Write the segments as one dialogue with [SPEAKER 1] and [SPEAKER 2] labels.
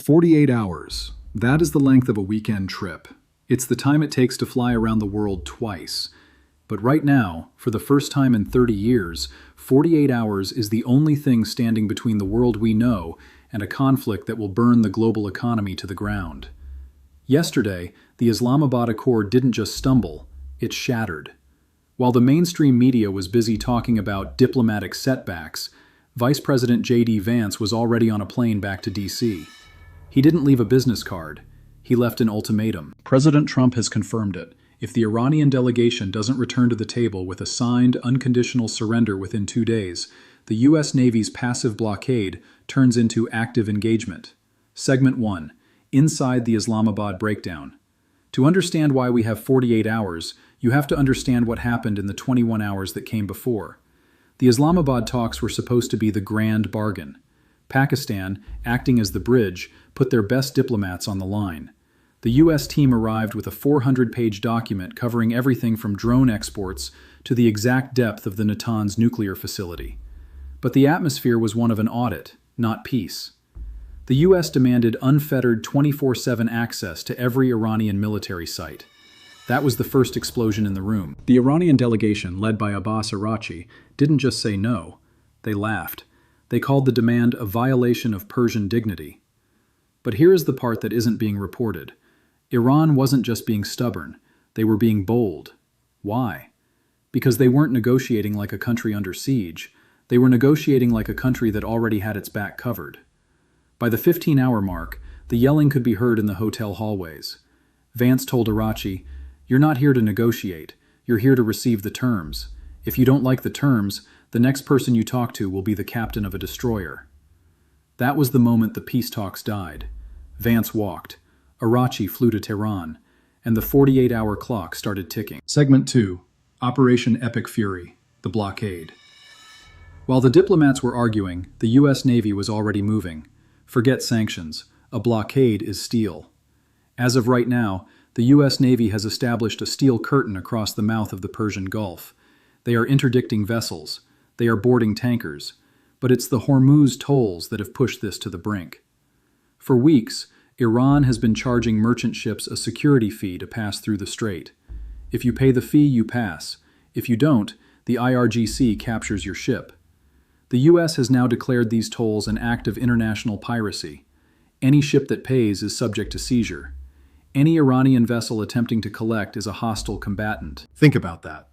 [SPEAKER 1] 48 hours. That is the length of a weekend trip. It's the time it takes to fly around the world twice. But right now, for the first time in 30 years, 48 hours is the only thing standing between the world we know and a conflict that will burn the global economy to the ground. Yesterday, the Islamabad Accord didn't just stumble, it shattered. While the mainstream media was busy talking about diplomatic setbacks, Vice President JD Vance was already on a plane back to D.C. He didn't leave a business card. He left an ultimatum. President Trump has confirmed it. If the Iranian delegation doesn't return to the table with a signed, unconditional surrender within 2 days, the U.S. Navy's passive blockade turns into active engagement. Segment 1. Inside the Islamabad Breakdown. To understand why we have 48 hours, you have to understand what happened in the 21 hours that came before. The Islamabad talks were supposed to be the grand bargain. Pakistan, acting as the bridge, put their best diplomats on the line. The U.S. team arrived with a 400-page document covering everything from drone exports to the exact depth of the Natanz nuclear facility. But the atmosphere was one of an audit, not peace. The U.S. demanded unfettered 24/7 access to every Iranian military site. That was the first explosion in the room. The Iranian delegation, led by Abbas Araghchi, didn't just say no. They laughed. They called the demand a violation of Persian dignity. But here is the part that isn't being reported. Iran wasn't just being stubborn. They were being bold. Why? Because they weren't negotiating like a country under siege. They were negotiating like a country that already had its back covered. By the 15-hour mark, the yelling could be heard in the hotel hallways. Vance told Araghchi, "You're not here to negotiate. You're here to receive the terms. If you don't like the terms, the next person you talk to will be the captain of a destroyer." That was the moment the peace talks died. Vance walked. Araghchi flew to Tehran, and the 48-hour clock started ticking. Segment 2. Operation Epic Fury, the Blockade. While the diplomats were arguing, the U.S. Navy was already moving. Forget sanctions. A blockade is steel. As of right now, the U.S. Navy has established a steel curtain across the mouth of the Persian Gulf. They are interdicting vessels. They are boarding tankers. But it's the Hormuz tolls that have pushed this to the brink. For weeks, Iran has been charging merchant ships a security fee to pass through the strait. If you pay the fee, you pass. If you don't, the IRGC captures your ship. The U.S. has now declared these tolls an act of international piracy. Any ship that pays is subject to seizure. Any Iranian vessel attempting to collect is a hostile combatant. Think about that.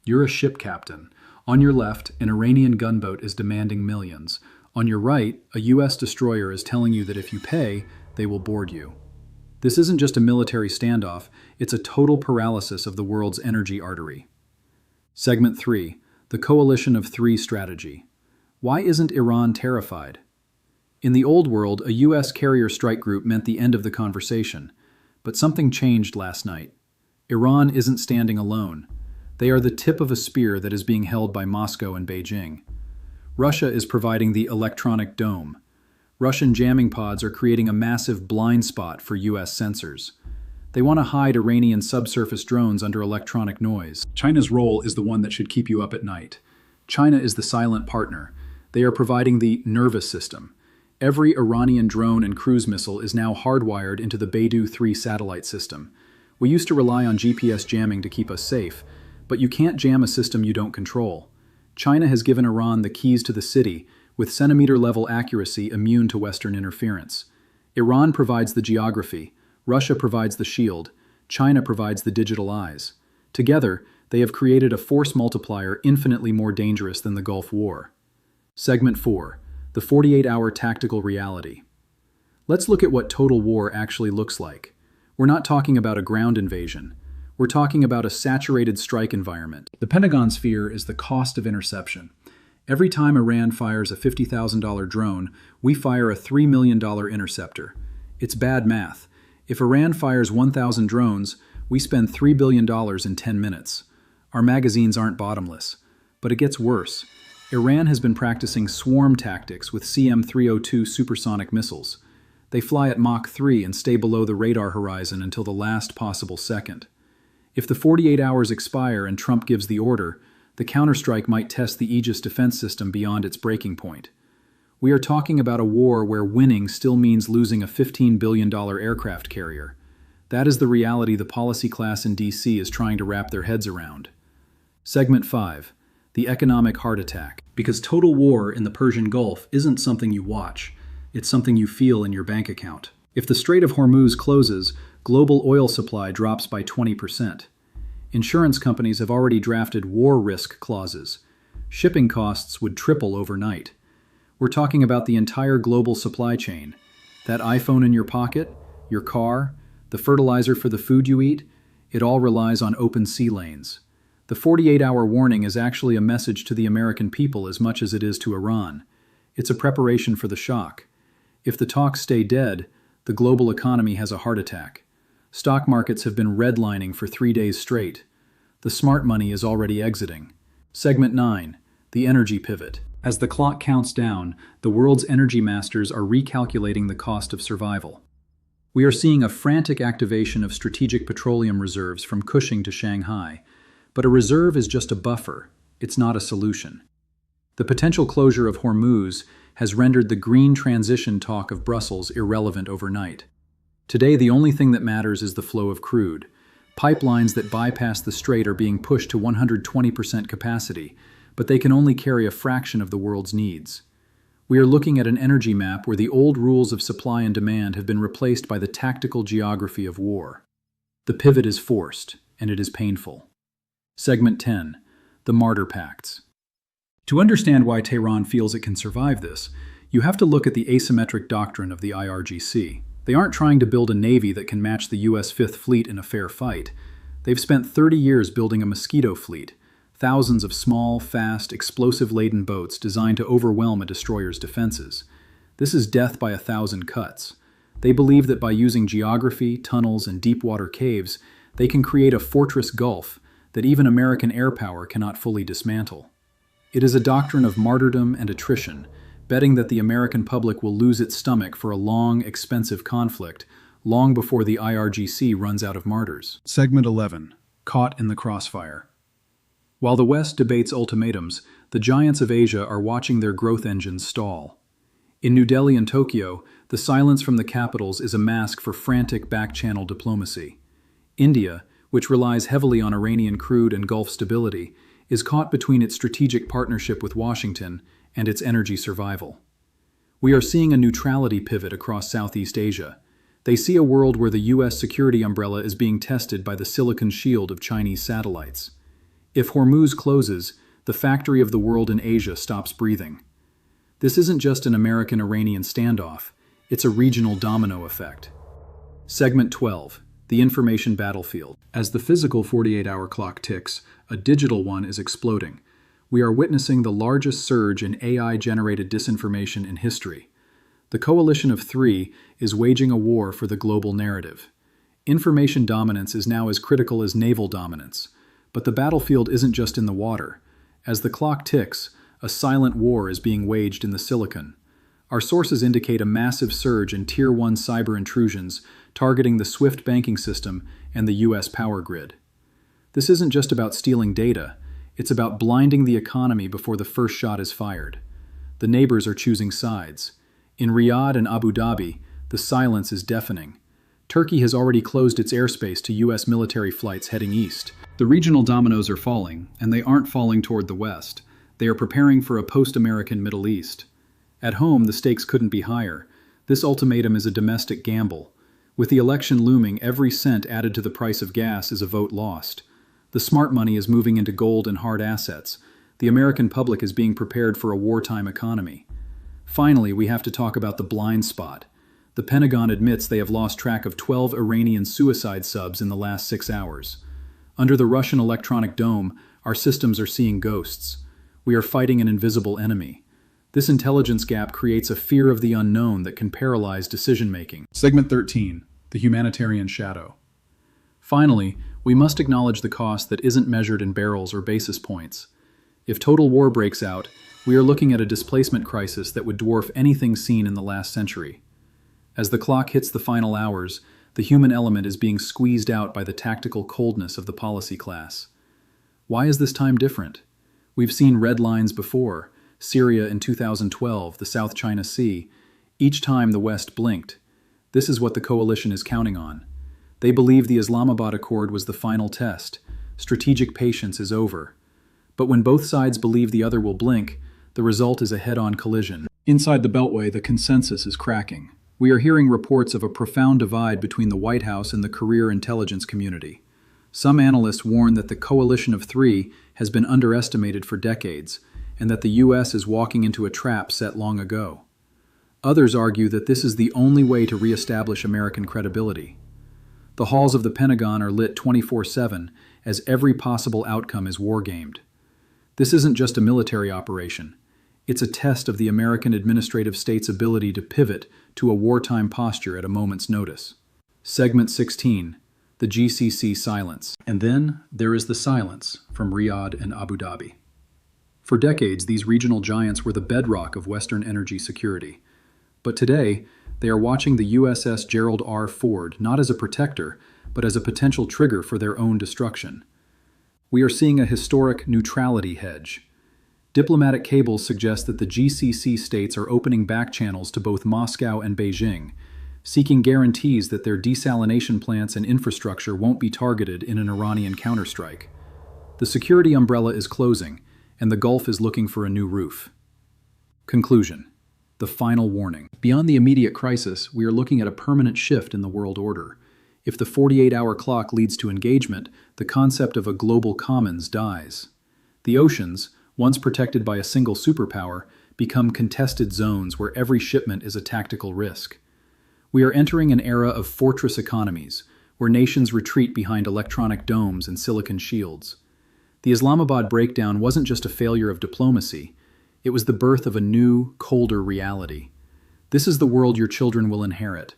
[SPEAKER 1] You're a ship captain. On your left, an Iranian gunboat is demanding millions. On your right, a U.S. destroyer is telling you that if you pay, they will board you. This isn't just a military standoff, it's a total paralysis of the world's energy artery. Segment 3. The Coalition of Three strategy. Why isn't Iran terrified? In the old world, a U.S. carrier strike group meant the end of the conversation. But something changed last night. Iran isn't standing alone. They are the tip of a spear that is being held by Moscow and Beijing. Russia is providing the electronic dome. Russian jamming pods are creating a massive blind spot for U.S. sensors. They want to hide Iranian subsurface drones under electronic noise. China's role is the one that should keep you up at night. China is the silent partner. They are providing the nervous system. Every Iranian drone and cruise missile is now hardwired into the BeiDou 3 satellite system. We used to rely on GPS jamming to keep us safe, but you can't jam a system you don't control. China has given Iran the keys to the city, with centimeter-level accuracy immune to Western interference. Iran provides the geography, Russia provides the shield, China provides the digital eyes. Together, they have created a force multiplier infinitely more dangerous than the Gulf War. Segment 4. The 48-hour tactical reality. Let's look at what total war actually looks like. We're not talking about a ground invasion. We're talking about a saturated strike environment. The Pentagon's fear is the cost of interception. Every time Iran fires a $50,000 drone, we fire a $3 million interceptor. It's bad math. If Iran fires 1,000 drones, we spend $3 billion in 10 minutes. Our magazines aren't bottomless. But it gets worse. Iran has been practicing swarm tactics with CM-302 supersonic missiles. They fly at Mach 3 and stay below the radar horizon until the last possible second. If the 48 hours expire and Trump gives the order, the counterstrike might test the Aegis defense system beyond its breaking point. We are talking about a war where winning still means losing a $15 billion aircraft carrier. That is the reality the policy class in DC is trying to wrap their heads around. Segment 5. The economic heart attack. Because total war in the Persian Gulf isn't something you watch, it's something you feel in your bank account. If the Strait of Hormuz closes, global oil supply drops by 20%. Insurance companies have already drafted war risk clauses. Shipping costs would triple overnight. We're talking about the entire global supply chain. That iPhone in your pocket, your car, the fertilizer for the food you eat, it all relies on open sea lanes. The 48-hour warning is actually a message to the American people as much as it is to Iran. It's a preparation for the shock. If the talks stay dead, the global economy has a heart attack. Stock markets have been redlining for 3 days straight. The smart money is already exiting. Segment 9. The energy pivot. As the clock counts down, the world's energy masters are recalculating the cost of survival. We are seeing a frantic activation of strategic petroleum reserves from Cushing to Shanghai. But a reserve is just a buffer. It's not a solution. The potential closure of Hormuz has rendered the green transition talk of Brussels irrelevant overnight. Today, the only thing that matters is the flow of crude. Pipelines that bypass the strait are being pushed to 120% capacity, but they can only carry a fraction of the world's needs. We are looking at an energy map where the old rules of supply and demand have been replaced by the tactical geography of war. The pivot is forced, and it is painful. Segment 10. The Martyr Pacts. To understand why Tehran feels it can survive this, you have to look at the asymmetric doctrine of the IRGC. They aren't trying to build a navy that can match the U.S. Fifth Fleet in a fair fight. They've spent 30 years building a mosquito fleet, thousands of small, fast, explosive-laden boats designed to overwhelm a destroyer's defenses. This is death by 1,000 cuts. They believe that by using geography, tunnels, and deep-water caves, they can create a fortress gulf that even American air power cannot fully dismantle. It is a doctrine of martyrdom and attrition, betting that the American public will lose its stomach for a long, expensive conflict, long before the IRGC runs out of martyrs. Segment 11. Caught in the crossfire. While the West debates ultimatums, the giants of Asia are watching their growth engines stall. In New Delhi and Tokyo, the silence from the capitals is a mask for frantic back-channel diplomacy. India, which relies heavily on Iranian crude and Gulf stability, is caught between its strategic partnership with Washington and its energy survival. We are seeing a neutrality pivot across Southeast Asia. They see a world where the U.S. security umbrella is being tested by the silicon shield of Chinese satellites. If Hormuz closes, the factory of the world in Asia stops breathing. This isn't just an American-Iranian standoff, it's a regional domino effect. Segment 12. The information battlefield. As the physical 48-hour clock ticks, a digital one is exploding. We are witnessing the largest surge in AI-generated disinformation in history. The Coalition of Three is waging a war for the global narrative. Information dominance is now as critical as naval dominance. But the battlefield isn't just in the water. As the clock ticks, a silent war is being waged in the silicon. Our sources indicate a massive surge in Tier 1 cyber intrusions targeting the SWIFT banking system and the U.S. power grid. This isn't just about stealing data, it's about blinding the economy before the first shot is fired. The neighbors are choosing sides. In Riyadh and Abu Dhabi, the silence is deafening. Turkey has already closed its airspace to U.S. military flights heading east. The regional dominoes are falling, and they aren't falling toward the West. They are preparing for a post-American Middle East. At home, the stakes couldn't be higher. This ultimatum is a domestic gamble. With the election looming, every cent added to the price of gas is a vote lost. The smart money is moving into gold and hard assets. The American public is being prepared for a wartime economy. Finally, we have to talk about the blind spot. The Pentagon admits they have lost track of 12 Iranian suicide subs in the last 6 hours. Under the Russian electronic dome, our systems are seeing ghosts. We are fighting an invisible enemy. This intelligence gap creates a fear of the unknown that can paralyze decision-making. Segment 13. The humanitarian shadow. Finally, we must acknowledge the cost that isn't measured in barrels or basis points. If total war breaks out, we are looking at a displacement crisis that would dwarf anything seen in the last century. As the clock hits the final hours, the human element is being squeezed out by the tactical coldness of the policy class. Why is this time different? We've seen red lines before, Syria in 2012, the South China Sea. Each time the West blinked. This is what the coalition is counting on. They believe the Islamabad Accord was the final test. Strategic patience is over. But when both sides believe the other will blink, the result is a head-on collision. Inside the Beltway, the consensus is cracking. We are hearing reports of a profound divide between the White House and the career intelligence community. Some analysts warn that the coalition of three has been underestimated for decades, and that the U.S. is walking into a trap set long ago. Others argue that this is the only way to reestablish American credibility. The halls of the Pentagon are lit 24/7, as every possible outcome is wargamed. This isn't just a military operation. It's a test of the American administrative state's ability to pivot to a wartime posture at a moment's notice. Segment 16. The GCC silence. And then there is the silence from Riyadh and Abu Dhabi. For decades, these regional giants were the bedrock of Western energy security. But today, they are watching the USS Gerald R. Ford not as a protector, but as a potential trigger for their own destruction. We are seeing a historic neutrality hedge. Diplomatic cables suggest that the GCC states are opening back channels to both Moscow and Beijing, seeking guarantees that their desalination plants and infrastructure won't be targeted in an Iranian counterstrike. The security umbrella is closing, and the Gulf is looking for a new roof. Conclusion. The final warning. Beyond the immediate crisis, we are looking at a permanent shift in the world order. If the 48-hour clock leads to engagement, the concept of a global commons dies. The oceans, once protected by a single superpower, become contested zones where every shipment is a tactical risk. We are entering an era of fortress economies, where nations retreat behind electronic domes and silicon shields. The Islamabad Breakdown wasn't just a failure of diplomacy, it was the birth of a new, colder reality. This is the world your children will inherit,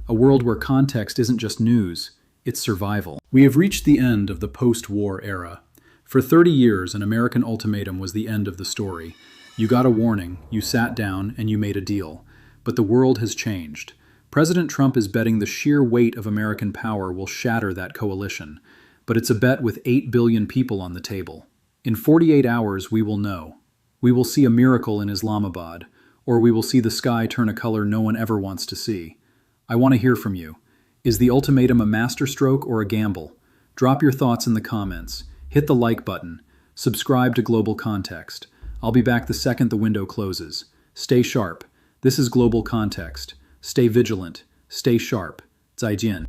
[SPEAKER 1] a world where context isn't just news, it's survival. We have reached the end of the post-war era. For 30 years, an American ultimatum was the end of the story. You got a warning, you sat down, and you made a deal. But the world has changed. President Trump is betting the sheer weight of American power will shatter that coalition. But it's a bet with 8 billion people on the table. In 48 hours, we will know. We will see a miracle in Islamabad, or we will see the sky turn a color no one ever wants to see. I want to hear from you. Is the ultimatum a masterstroke or a gamble? Drop your thoughts in the comments. Hit the like button. Subscribe to Global Context. I'll be back the second the window closes. Stay sharp. This is Global Context. Stay vigilant. Stay sharp. 再见.